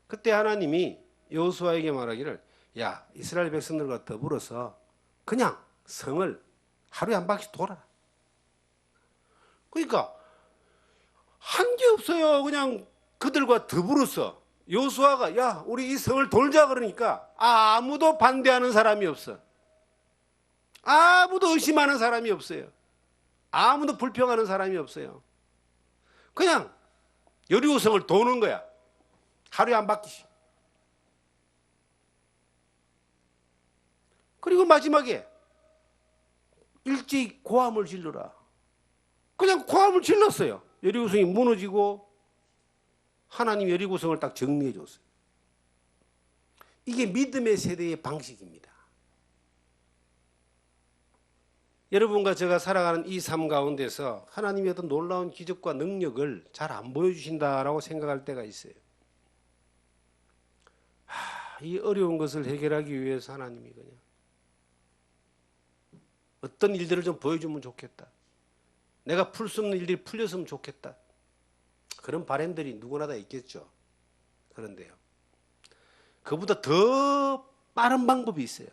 그때 하나님이 여호수아에게 말하기를, 야, 이스라엘 백성들과 더불어서 그냥 성을 하루에 한 바퀴 돌아라. 그러니까 한 게 없어요. 그냥 그들과 더불어서 여호수아가 야, 우리 이 성을 돌자 그러니까 아무도 반대하는 사람이 없어. 아무도 의심하는 사람이 없어요. 아무도 불평하는 사람이 없어요. 그냥 여리고성을 도는 거야. 하루에 한 바퀴씩. 그리고 마지막에 일제히 고함을 질러라. 그냥 고함을 질렀어요. 여리고성이 무너지고 하나님 여리고성을 딱 정리해 줬어요. 이게 믿음의 세대의 방식입니다. 여러분과 제가 살아가는 이 삶 가운데서 하나님의 어떤 놀라운 기적과 능력을 잘 안 보여주신다라고 생각할 때가 있어요. 이 어려운 것을 해결하기 위해서 하나님이 그냥 어떤 일들을 좀 보여주면 좋겠다. 내가 풀 수 없는 일들이 풀렸으면 좋겠다. 그런 바람들이 누구나 다 있겠죠. 그런데요, 그보다 더 빠른 방법이 있어요.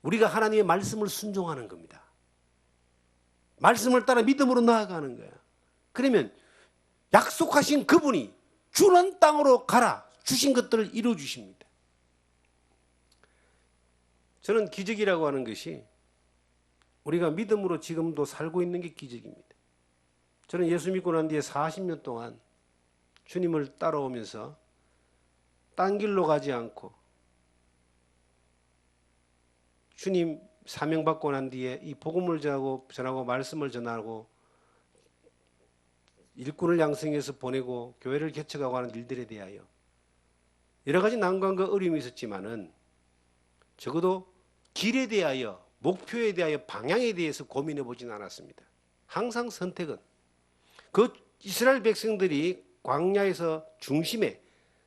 우리가 하나님의 말씀을 순종하는 겁니다. 말씀을 따라 믿음으로 나아가는 거예요. 그러면 약속하신 그분이 주는 땅으로 가라 주신 것들을 이루어 주십니다. 저는 기적이라고 하는 것이 우리가 믿음으로 지금도 살고 있는 게 기적입니다. 저는 예수 믿고 난 뒤에 40년 동안 주님을 따라오면서 딴 길로 가지 않고 주님 사명받고 난 뒤에 이 복음을 전하고 말씀을 전하고 일꾼을 양성해서 보내고 교회를 개척하고 하는 일들에 대하여 여러 가지 난관과 어려움이 있었지만은 적어도 길에 대하여, 목표에 대하여, 방향에 대해서 고민해 보지는 않았습니다. 항상 선택은 그 이스라엘 백성들이 광야에서 중심에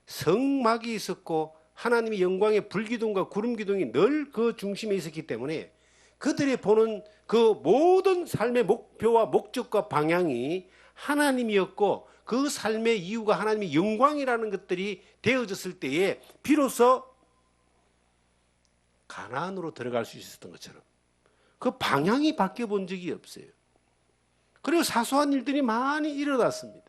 성막이 있었고 하나님의 영광의 불기둥과 구름기둥이 늘 그 중심에 있었기 때문에 그들이 보는 그 모든 삶의 목표와 목적과 방향이 하나님이었고 그 삶의 이유가 하나님의 영광이라는 것들이 되어졌을 때에 비로소 가나안으로 들어갈 수 있었던 것처럼 그 방향이 바뀌어 본 적이 없어요. 그리고 사소한 일들이 많이 일어났습니다.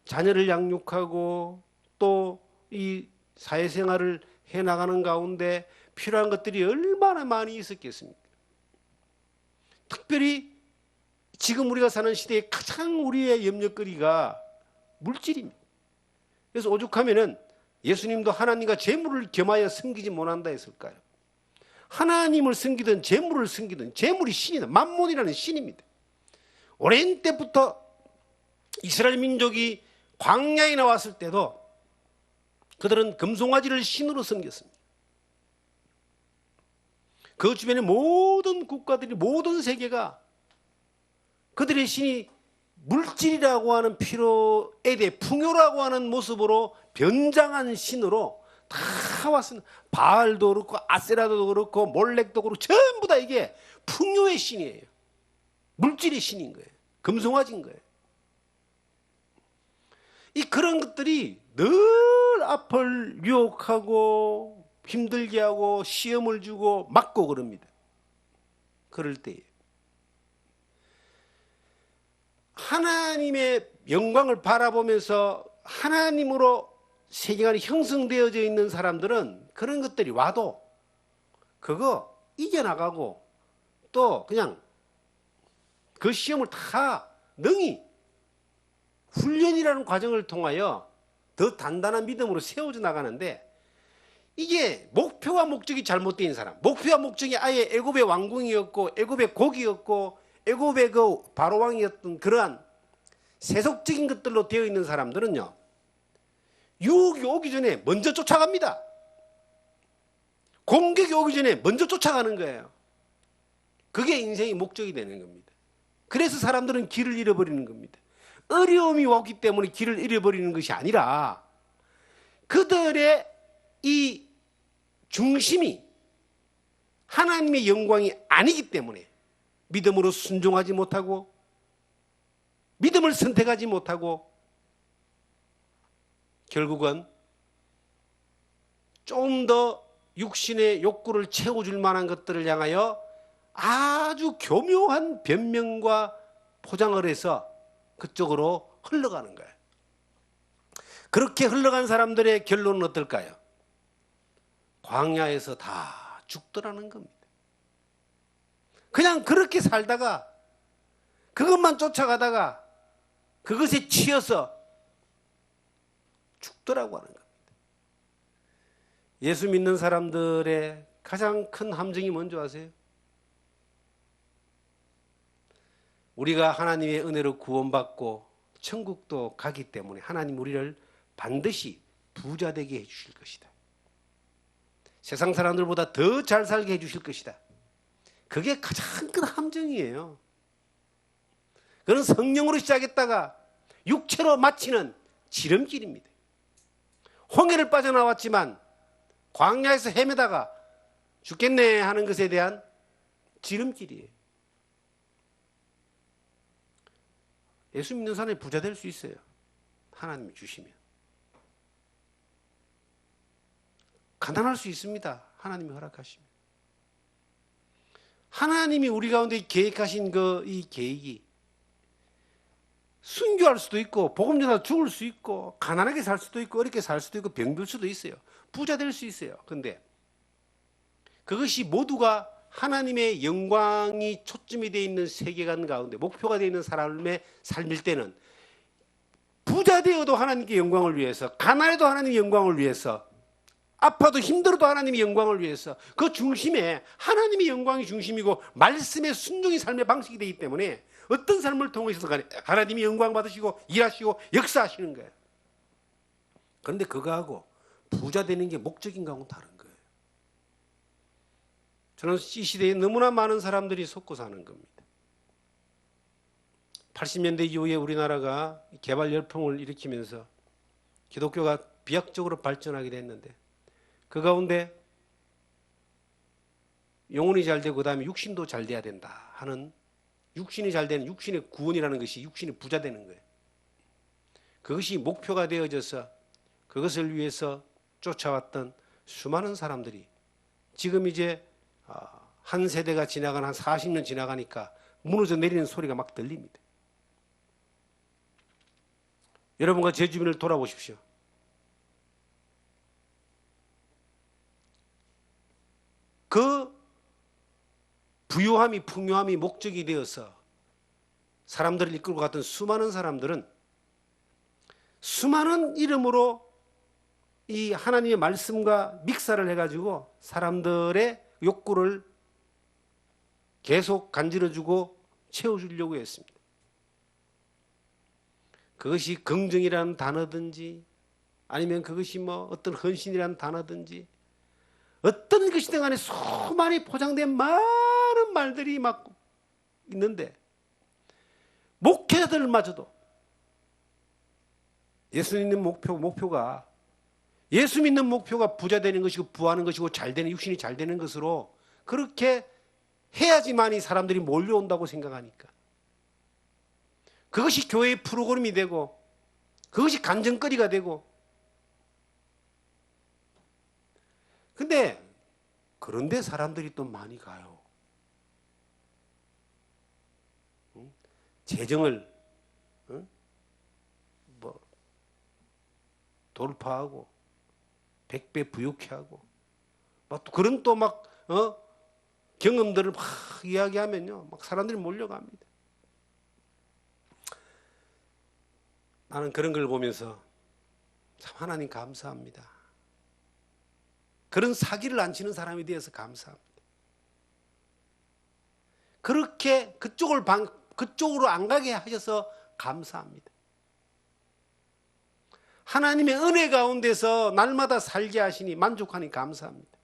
자녀를 양육하고 또 이 사회생활을 해나가는 가운데 필요한 것들이 얼마나 많이 있었겠습니까? 특별히 지금 우리가 사는 시대에 가장 우리의 염려거리가 물질입니다. 그래서 오죽하면은 예수님도 하나님과 재물을 겸하여 섬기지 못한다 했을까요? 하나님을 섬기든 재물을 섬기든 재물이 신이다. 만몬이라는 신입니다. 오랜 때부터 이스라엘 민족이 광야에 나왔을 때도 그들은 금송아지를 신으로 섬겼습니다. 그 주변의 모든 국가들이 모든 세계가 그들의 신이 물질이라고 하는 필요에 대해 풍요라고 하는 모습으로 변장한 신으로 다 왔습니다. 바알도 그렇고 아세라도 그렇고 몰렉도 그렇고 전부 다 이게 풍요의 신이에요. 물질의 신인 거예요. 금송아지인 거예요. 이 그런 것들이 늘 앞을 유혹하고 힘들게 하고 시험을 주고 막고 그럽니다. 그럴 때에 하나님의 영광을 바라보면서 하나님으로 세계관이 형성되어져 있는 사람들은 그런 것들이 와도 그거 이겨나가고 또 그냥 그 시험을 다 능히 훈련이라는 과정을 통하여 더 단단한 믿음으로 세워져 나가는데 이게 목표와 목적이 잘못된 사람, 목표와 목적이 아예 애굽의 왕궁이었고 애굽의 곡이었고 애굽의 그 바로왕이었던 그러한 세속적인 것들로 되어 있는 사람들은요, 유혹이 오기 전에 먼저 쫓아갑니다. 공격이 오기 전에 먼저 쫓아가는 거예요. 그게 인생의 목적이 되는 겁니다. 그래서 사람들은 길을 잃어버리는 겁니다. 어려움이 오기 때문에 길을 잃어버리는 것이 아니라 그들의 이 중심이 하나님의 영광이 아니기 때문에 믿음으로 순종하지 못하고 믿음을 선택하지 못하고 결국은 좀 더 육신의 욕구를 채워줄 만한 것들을 향하여 아주 교묘한 변명과 포장을 해서 그쪽으로 흘러가는 거예요. 그렇게 흘러간 사람들의 결론은 어떨까요? 광야에서 다 죽더라는 겁니다. 그냥 그렇게 살다가 그것만 쫓아가다가 그것에 치여서 죽더라고 하는 겁니다. 예수 믿는 사람들의 가장 큰 함정이 뭔지 아세요? 우리가 하나님의 은혜로 구원받고 천국도 가기 때문에 하나님 우리를 반드시 부자 되게 해주실 것이다. 세상 사람들보다 더 잘 살게 해주실 것이다. 그게 가장 큰 함정이에요. 그건 성령으로 시작했다가 육체로 마치는 지름길입니다. 홍해를 빠져나왔지만 광야에서 헤매다가 죽겠네 하는 것에 대한 지름길이에요. 예수 믿는 사람이 부자 될 수 있어요. 하나님이 주시면. 가난할 수 있습니다. 하나님이 허락하시면. 하나님이 우리 가운데 계획하신 이 계획이 순교할 수도 있고 복음 전하다 죽을 수 있고 가난하게 살 수도 있고 어렵게 살 수도 있고 병들 수도 있어요. 부자 될 수 있어요. 그런데 그것이 모두가 하나님의 영광이 초점이 되어 있는 세계관 가운데 목표가 되어 있는 사람의 삶일 때는 부자 되어도 하나님께 영광을 위해서 가난해도 하나님의 영광을 위해서 아파도 힘들어도 하나님의 영광을 위해서 그 중심에 하나님의 영광이 중심이고 말씀의 순종이 삶의 방식이 되기 때문에 어떤 삶을 통해서도 간에 하나님이 영광 받으시고 일하시고 역사하시는 거예요. 그런데 그거하고 부자 되는 게 목적인 거하고는 다른 거예요. 저는 이 시대에 너무나 많은 사람들이 속고 사는 겁니다. 80년대 이후에 우리나라가 개발 열풍을 일으키면서 기독교가 비약적으로 발전하게 됐는데 그 가운데 영혼이 잘 되고 그다음에 육신도 잘 돼야 된다 하는 육신이 잘 되는 육신의 구원이라는 것이 육신이 부자 되는 거예요. 그것이 목표가 되어져서 그것을 위해서 쫓아왔던 수많은 사람들이 지금 이제 한 세대가 지나간 한 40년 지나가니까 무너져 내리는 소리가 막 들립니다. 여러분과 제 주변을 돌아보십시오. 그 부유함이 풍요함이 목적이 되어서 사람들을 이끌고 갔던 수많은 사람들은 수많은 이름으로 이 하나님의 말씀과 믹사를 해가지고 사람들의 욕구를 계속 간지러주고 채워주려고 했습니다. 그것이 긍정이라는 단어든지 아니면 그것이 뭐 어떤 헌신이라는 단어든지 어떤 것이든 간에 수많이 포장된 많은 말들이 막 있는데 목회자들마저도 예수 믿는 목표가 예수 믿는 목표가 부자 되는 것이고 부하는 것이고 잘 되는 육신이 잘 되는 것으로 그렇게 해야지만이 사람들이 몰려온다고 생각하니까 그것이 교회의 프로그램이 되고 그것이 간증거리가 되고 근데 그런데 사람들이 또 많이 가요. 재정을 뭐 돌파하고 100배 부욕해 하고 막 그런 또 막 경험들을 막 이야기하면요. 막 사람들이 몰려갑니다. 나는 그런 걸 보면서 참 하나님 감사합니다. 그런 사기를 안 치는 사람이 되어서 감사합니다. 그렇게 그쪽으로 안 가게 하셔서 감사합니다. 하나님의 은혜 가운데서 날마다 살게 하시니 만족하니 감사합니다.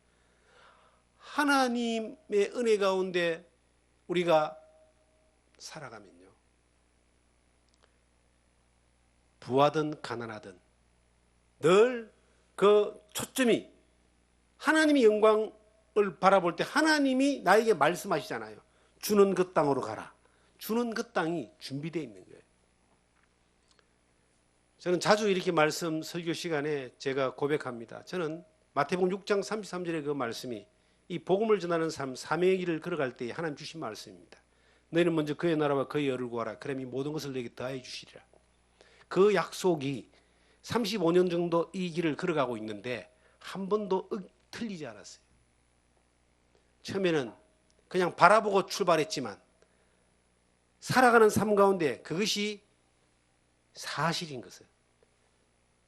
하나님의 은혜 가운데 우리가 살아가면요. 부하든 가난하든 늘 그 초점이 하나님의 영광을 바라볼 때 하나님이 나에게 말씀하시잖아요. 주는 그 땅으로 가라. 주는 그 땅이 준비되어 있는 거예요. 저는 자주 이렇게 말씀 설교 시간에 제가 고백합니다. 저는 마태복음 6장 33절의 그 말씀이 이 복음을 전하는 삶 사명의 길을 걸어갈 때 하나님 주신 말씀입니다. 너희는 먼저 그의 나라와 그의 의를 구하라. 그럼 이 모든 것을 너에게 더해 주시리라. 그 약속이 35년 정도 이 길을 걸어가고 있는데 한 번도 틀리지 않았어요. 처음에는 그냥 바라보고 출발했지만 살아가는 삶 가운데 그것이 사실인 것을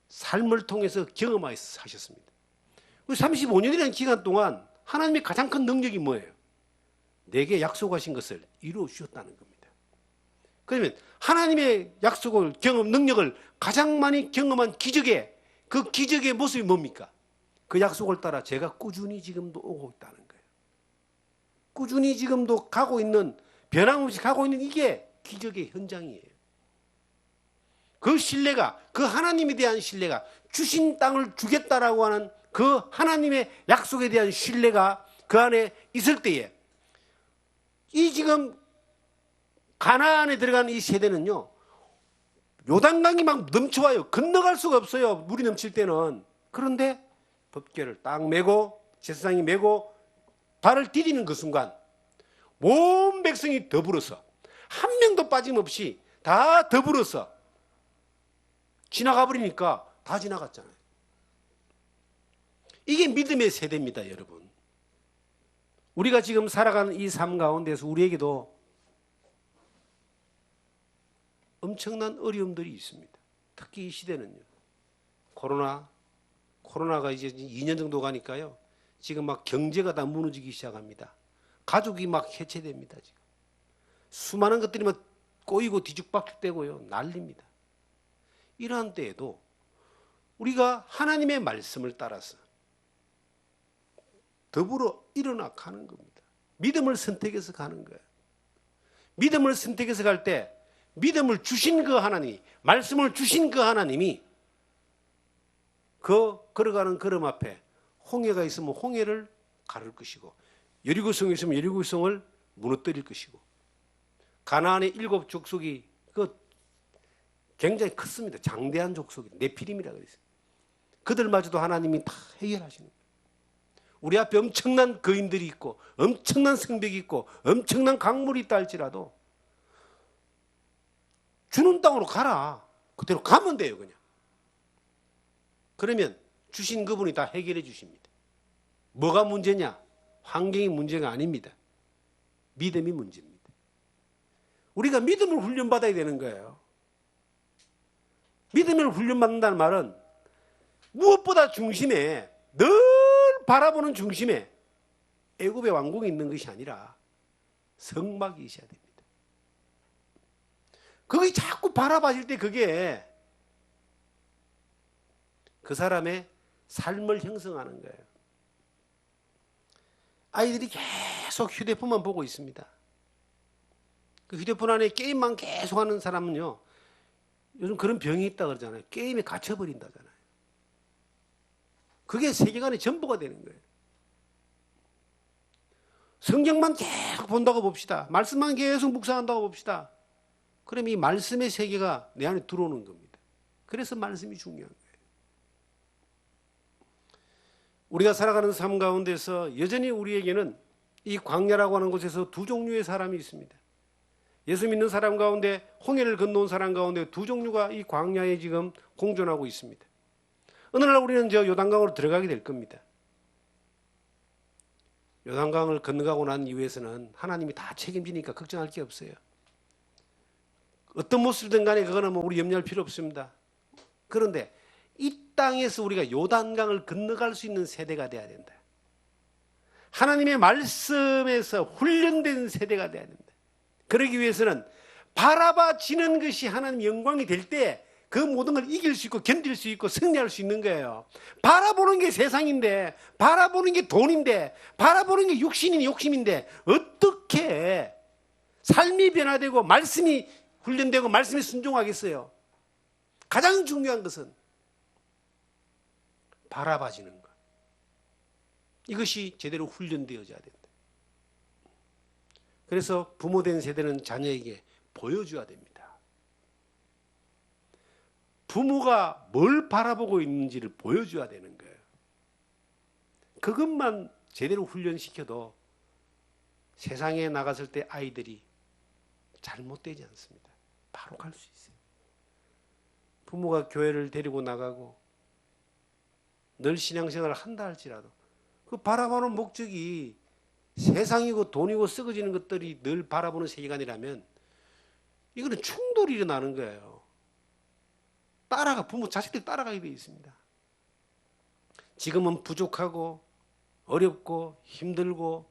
삶을 통해서 경험하셨습니다. 35년이라는 기간 동안 하나님의 가장 큰 능력이 뭐예요? 내게 약속하신 것을 이루어 주셨다는 겁니다. 그러면 하나님의 약속을 능력을 가장 많이 경험한 그 기적의 모습이 뭡니까? 그 약속을 따라 제가 꾸준히 지금도 오고 있다는 거예요. 꾸준히 지금도 가고 있는 변함없이 가고 있는 이게 기적의 현장이에요. 그 신뢰가 그 하나님에 대한 신뢰가 주신 땅을 주겠다라고 하는 그 하나님의 약속에 대한 신뢰가 그 안에 있을 때에 이 지금 가나안에 들어가는 이 세대는요. 요단강이 막 넘쳐와요. 건너갈 수가 없어요. 물이 넘칠 때는. 그런데 법궤를 딱 메고 제사장이 메고 발을 디디는 그 순간 온 백성이 더불어서 한 명도 빠짐없이 다 더불어서 지나가 버리니까 다 지나갔잖아요. 이게 믿음의 세대입니다, 여러분. 우리가 지금 살아가는 이 삶 가운데서 우리에게도 엄청난 어려움들이 있습니다. 특히 이 시대는요. 코로나가 이제 2년 정도 가니까요. 지금 막 경제가 다 무너지기 시작합니다. 가족이 막 해체됩니다. 지금. 수많은 것들이 막 꼬이고 뒤죽박죽되고요. 난립니다. 이러한 때에도 우리가 하나님의 말씀을 따라서 더불어 일어나 가는 겁니다. 믿음을 선택해서 가는 거예요. 믿음을 선택해서 갈 때 믿음을 주신 그 하나님이, 말씀을 주신 그 하나님이 그 걸어가는 걸음 앞에 홍해가 있으면 홍해를 가를 것이고, 여리고성이 있으면 여리고성을 무너뜨릴 것이고, 가나안의 7 족속이 그 굉장히 컸습니다. 장대한 족속이 네피림이라고 그랬어요. 그들마저도 하나님이 다 해결하시는 거예요. 우리 앞에 엄청난 거인들이 있고 엄청난 성벽이 있고 엄청난 강물이 있다 할지라도 주는 땅으로 가라. 그대로 가면 돼요. 그냥. 그러면 주신 그분이 다 해결해 주십니다. 뭐가 문제냐? 환경이 문제가 아닙니다. 믿음이 문제입니다. 우리가 믿음을 훈련받아야 되는 거예요. 믿음을 훈련받는다는 말은 무엇보다 중심에, 늘 바라보는 중심에 애굽의 왕궁이 있는 것이 아니라 성막이 있어야 됩니다. 그게 자꾸 바라봐질 때 그게 그 사람의 삶을 형성하는 거예요. 아이들이 계속 휴대폰만 보고 있습니다. 그 휴대폰 안에 게임만 계속 하는 사람은요, 요즘 그런 병이 있다 그러잖아요. 게임에 갇혀버린다잖아요. 그게 세계관의 전부가 되는 거예요. 성경만 계속 본다고 봅시다. 말씀만 계속 묵상한다고 봅시다. 그럼 이 말씀의 세계가 내 안에 들어오는 겁니다. 그래서 말씀이 중요한 거예요. 우리가 살아가는 삶 가운데서 여전히 우리에게는 이 광야라고 하는 곳에서 두 종류의 사람이 있습니다. 예수 믿는 사람 가운데, 홍해를 건너온 사람 가운데 두 종류가 이 광야에 지금 공존하고 있습니다. 어느 날 우리는 저 요단강으로 들어가게 될 겁니다. 요단강을 건너가고 난 이후에서는 하나님이 다 책임지니까 걱정할 게 없어요. 어떤 모습이든 간에 그거는 뭐 우리 염려할 필요 없습니다. 그런데 이 땅에서 우리가 요단강을 건너갈 수 있는 세대가 돼야 된다. 하나님의 말씀에서 훈련된 세대가 돼야 된다. 그러기 위해서는 바라봐지는 것이 하나님의 영광이 될 때 그 모든 걸 이길 수 있고 견딜 수 있고 승리할 수 있는 거예요. 바라보는 게 세상인데, 바라보는 게 돈인데, 바라보는 게 욕심인데 어떻게 삶이 변화되고 말씀이 훈련되고 말씀에 순종하겠어요? 가장 중요한 것은 바라봐지는 것. 이것이 제대로 훈련되어져야 된다. 그래서 부모된 세대는 자녀에게 보여줘야 됩니다. 부모가 뭘 바라보고 있는지를 보여줘야 되는 거예요. 그것만 제대로 훈련시켜도 세상에 나갔을 때 아이들이 잘못되지 않습니다. 바로 갈 수 있어요. 부모가 교회를 데리고 나가고 늘 신앙생활을 한다 할지라도 그 바라보는 목적이 세상이고 돈이고 썩어지는 것들이 늘 바라보는 세계관이라면 이거는 충돌이 일어나는 거예요. 부모 자식들이 따라가게 되어 있습니다. 지금은 부족하고 어렵고 힘들고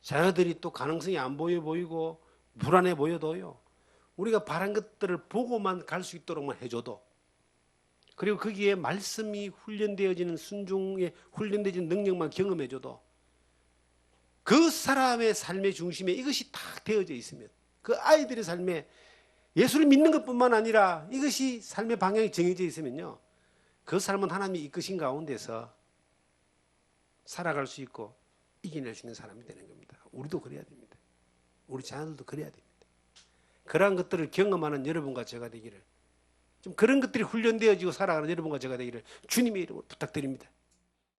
자녀들이 또 가능성이 안 보여 보이고 불안해 보여도요, 우리가 바란 것들을 보고만 갈 수 있도록만 해줘도, 그리고 거기에 말씀이 훈련되어지는 순종에 훈련되어지는 능력만 경험해줘도 그 사람의 삶의 중심에 이것이 딱 되어져 있으면, 그 아이들의 삶에 예수를 믿는 것뿐만 아니라 이것이 삶의 방향이 정해져 있으면요, 그 삶은 하나님이 이끄신 가운데서 살아갈 수 있고 이겨낼 수 있는 사람이 되는 겁니다. 우리도 그래야 됩니다. 우리 자녀들도 그래야 됩니다. 그러한 것들을 경험하는 여러분과 제가 되기를, 좀 그런 것들이 훈련되어지고 살아가는 여러분과 제가 되기를 주님의 이름으로 부탁드립니다.